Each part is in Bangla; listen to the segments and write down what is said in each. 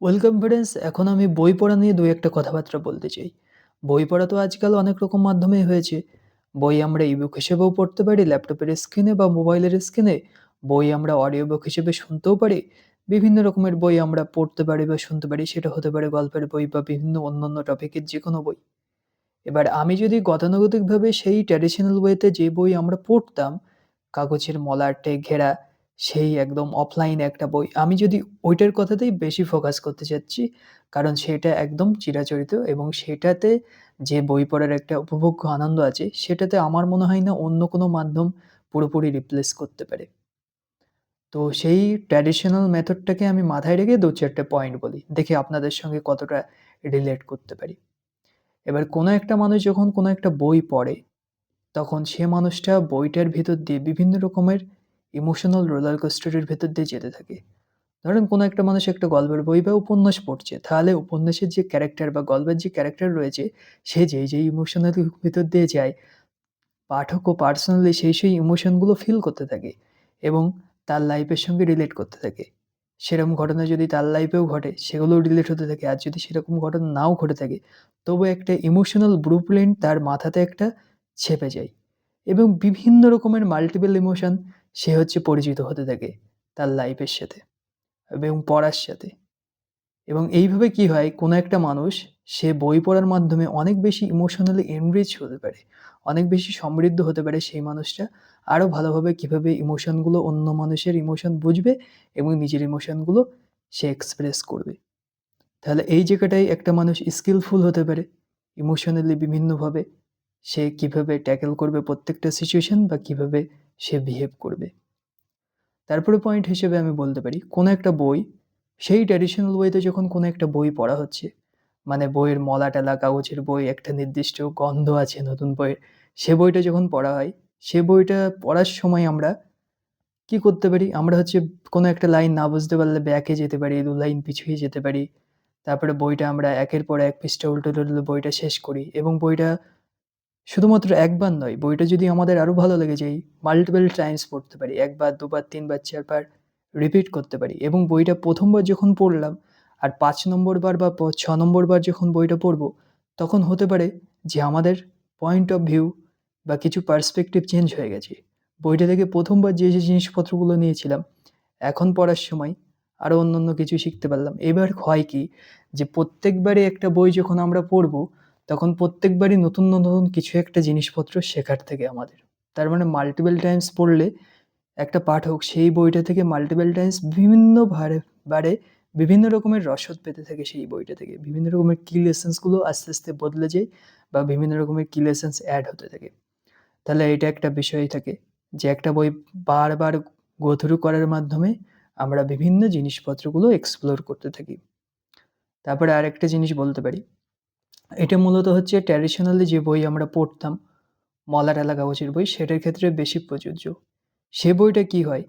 ওয়েলকাম ফ্রেন্ডস, এখন আমি বই পড়া নিয়ে ২-১ টা কথাবার্তা বলতে চাই। বই পড়া তো আজকাল অনেক রকম মাধ্যমেই হয়েছে। বই আমরা ইবুক হিসেবেও পড়তে পারি ল্যাপটপের স্ক্রিনে বা মোবাইলের স্ক্রিনে। বই আমরা অডিও বুক হিসেবে শুনতেও পারি। বিভিন্ন রকমের বই আমরা পড়তে পারি বা শুনতে পারি। সেটা হতে পারে গল্পের বই বা বিভিন্ন অন্যান্য টপিকের যেকোনো বই। এবার আমি যদি গতানুগতিকভাবে সেই ট্র্যাডিশনাল ওয়েতে যে বই আমরা পড়তাম, কাগজের মলাটে ঘেরা সেই একদম অফলাইন একটা বই, আমি যদি ওইটার কথাতেই বেশি ফোকাস করতে চাচ্ছি। কারণ সেটা একদম চিরাচরিত এবং সেটাতে যে বই পড়ার একটা উপভোগ্য আনন্দ আছে, সেটাতে আমার মনে হয় না অন্য কোনো মাধ্যম পুরোপুরি রিপ্লেস করতে পারে। তো সেই ট্র্যাডিশনাল মেথডটাকে আমি মাথায় রেখে ২-৪ টে পয়েন্ট বলি। দেখি আপনাদের সঙ্গে কতটা রিলেট করতে পারি। এবার কোনো একটা মানুষ যখন কোনো একটা বই পড়ে, তখন সে মানুষটা বইটার ভেতর দিয়ে বিভিন্ন রকমের ইমোশনাল রোলার কোস্টারের ভেতর দিয়ে যেতে থাকে। ধরেন কোনো একটা মানুষ একটা গল্পের বই বা উপন্যাস পড়ছে, তাহলে উপন্যাসের যে ক্যারেক্টার বা গল্পের যে ক্যারেক্টার রয়েছে, সে যেই ইমোশনাল ভেতর দিয়ে যায়, পাঠকও পার্সোনালি সেই ইমোশনগুলো ফিল করতে থাকে এবং তার লাইফের সঙ্গে রিলেট করতে থাকে। সেরকম ঘটনা যদি তার লাইফেও ঘটে, সেগুলোও রিলেট হতে থাকে। আর যদি সেরকম ঘটনা নাও ঘটে থাকে, তবু একটা ইমোশনাল ব্লুপ্রিন্ট তার মাথাতে একটা ছেপে যায় এবং বিভিন্ন রকমের মাল্টিপল ইমোশন সে হচ্ছে পরিচিত হতে থাকে তার লাইফের সাথে এবং পড়ার সাথে। এবং এইভাবে কি হয়, কোনো একটা মানুষ সে বই পড়ার মাধ্যমে অনেক বেশি ইমোশনালি এনরিচ হতে পারে। অনেক বেশি সমৃদ্ধ হতে পারে সেই মানুষটা। আরো ভালোভাবে কিভাবে ইমোশনগুলো অন্য মানুষের ইমোশন বুঝবে এবং নিজের ইমোশনগুলো সে এক্সপ্রেস করবে। তাহলে এই জায়গাটায় একটা মানুষ স্কিলফুল হতে পারে। ইমোশনালি বিভিন্নভাবে সে কিভাবে ট্যাকেল করবে প্রত্যেকটা সিচুয়েশন বা কিভাবে সে বিহেভ করবে। তারপরে পয়েন্ট হিসেবে আমি বলতে পারি, কোনো একটা বই সেই ট্র্যাডিশনাল ওয়েতে যখন কোনো একটা বই পড়া হচ্ছে, মানে বইয়ের মলা-টলা কাগজের বই, একটা নির্দিষ্ট গন্ধ আছে নতুন বইয়ের, সে বইটা যখন পড়া হয়, সে বইটা পড়ার সময় আমরা কি করতে পারি? আমরা হচ্ছে কোনো একটা লাইন না বুঝতে পারলে ব্যাকে যেতে পারি, ২ লাইন পিছুয়ে যেতে পারি। তারপরে বইটা আমরা একের পর এক পৃষ্ঠা উল্টে বইটা শেষ করি এবং বইটা শুধুমাত্র একবার নয়, বইটা যদি আমাদের আরো ভালো লেগে যায়, মাল্টিপল টাইমস পড়তে পারি। ১ বার, ২ বার, ৩ বার, ৪ বার রিপিট করতে পারি এবং বইটা ১ম বার যখন পড়লাম আর ৫ নম্বর বার বা ৬ নম্বর বার যখন বইটা পড়ব, তখন হতে পারে যে আমাদের পয়েন্ট অফ ভিউ বা কিছু পার্সপেক্টিভ চেঞ্জ হয়ে গেছে। বইটা থেকে ১ম বার যে জিনিসপত্রগুলো নিয়েছিলাম, এখন পড়ার সময় আরো অন্যান্য কিছু শিখতে পারলাম। এবার হয় কি, যে প্রত্যেকবারই একটা বই যখন আমরা পড়ব, তখন প্রত্যেকবারই নতুন কিছু একটা জিনিসপত্র শেখার থাকে আমাদের। তার মানে মাল্টিপল টাইমস পড়লে একটা পাঠক সেই বইটা থেকে মাল্টিপল টাইমস বিভিন্ন বারে বিভিন্ন রকমের রসদ পেতে থাকে সেই বইটা থেকে। বিভিন্ন রকমের কি লেসন্স গুলো আস্তে বদলে যায় বা বিভিন্ন রকমের কি লেসন্স এড হতে থাকে। তাহলে এটা একটা বিষয় থাকে যে একটা বই বারবার গো থ্রু করার মাধ্যমে আমরা বিভিন্ন জিনিসপত্রগুলো এক্সপ্লোর করতে থাকি। তারপরে আরেকটা জিনিস বলতে পারি, এটা মূলত হচ্ছে ট্র্যাডিশনালি যে বই আমরা পড়তাম, মলা-টলা কাগজের বই, সেটার ক্ষেত্রে বেশি প্রযোজ্য। সে বইটা কি হয়,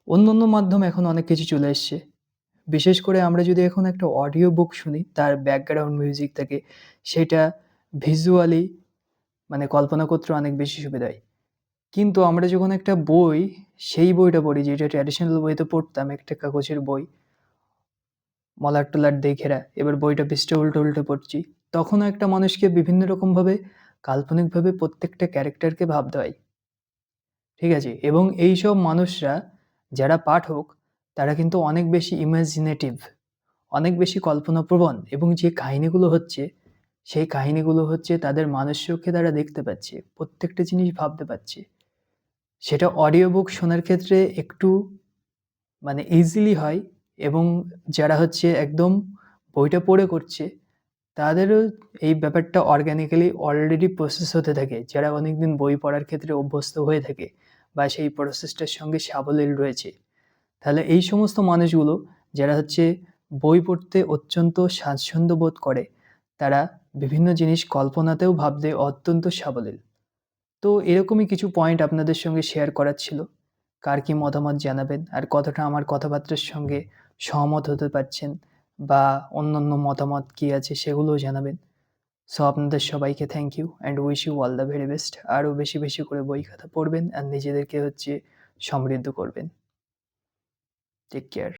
অন্যান্য মাধ্যম এখন অনেক কিছু চলে এসছে। বিশেষ করে আমরা যদি এখন একটা অডিও বুক শুনি, তার ব্যাকগ্রাউন্ড মিউজিক থাকে, সেটা ভিজুয়ালি মানে কল্পনা করতে অনেক বেশি সুবিধা হয়। কিন্তু আমরা যখন একটা বই, সেই বইটা পড়ি যেটা ট্র্যাডিশনাল ওয়েতে পড়তাম, একটা কাগজের বই, মলাট-টলাট দিয়ে ঘেরা। এবার বইটা পৃষ্ঠা উল্টে পড়ছি। তখনও একটা মানুষকে বিভিন্ন রকমভাবে কাল্পনিকভাবে প্রত্যেকটা ক্যারেক্টারকে ভাবতে হয়। ঠিক আছে? এবং এইসব মানুষরা যারা পাঠক, তারা কিন্তু অনেক বেশি ইমাজিনেটিভ, অনেক বেশি কল্পনাপ্রবণ এবং যে কাহিনীগুলো হচ্ছে, সেই কাহিনীগুলো হচ্ছে তাদের মানসচক্ষে তারা দেখতে পাচ্ছে। প্রত্যেকটা জিনিস ভাবতে পারছে। সেটা অডিও বুক শোনার ক্ষেত্রে একটু মানে ইজিলি হয় এবং যারা হচ্ছে একদম বইটা পড়ে করছে, তাদেরও এই ব্যাপারটা অর্গানিক্যালি অলরেডি প্রসেস হতে থাকে। যারা অনেকদিন বই পড়ার ক্ষেত্রে অভ্যস্ত হয়ে থাকে বা সেই প্রসেসটার সঙ্গে সাবলীল রয়েছে। তাহলে এই সমস্ত মানুষগুলো যারা হচ্ছে বই পড়তে অত্যন্ত স্বাচ্ছন্দ্য বোধ করে, তারা বিভিন্ন জিনিস কল্পনাতেও ভাবতে অত্যন্ত সাবলীল। তো এরকমই কিছু পয়েন্ট আপনাদের সঙ্গে শেয়ার করার ছিল। কার কি মতামত জানাবেন আর কতটা আমার কথাবার্তার সঙ্গে সহমত হতে পারছেন বা অন্যান্য মতামত কি আছে সেগুলোও জানাবেন। সো আপনাদের সবাইকে thank you and wish you all the very best. আরও বেশি করে বই খাতা পড়বেন আর নিজেদেরকে হচ্ছে সমৃদ্ধ করবেন। Take care.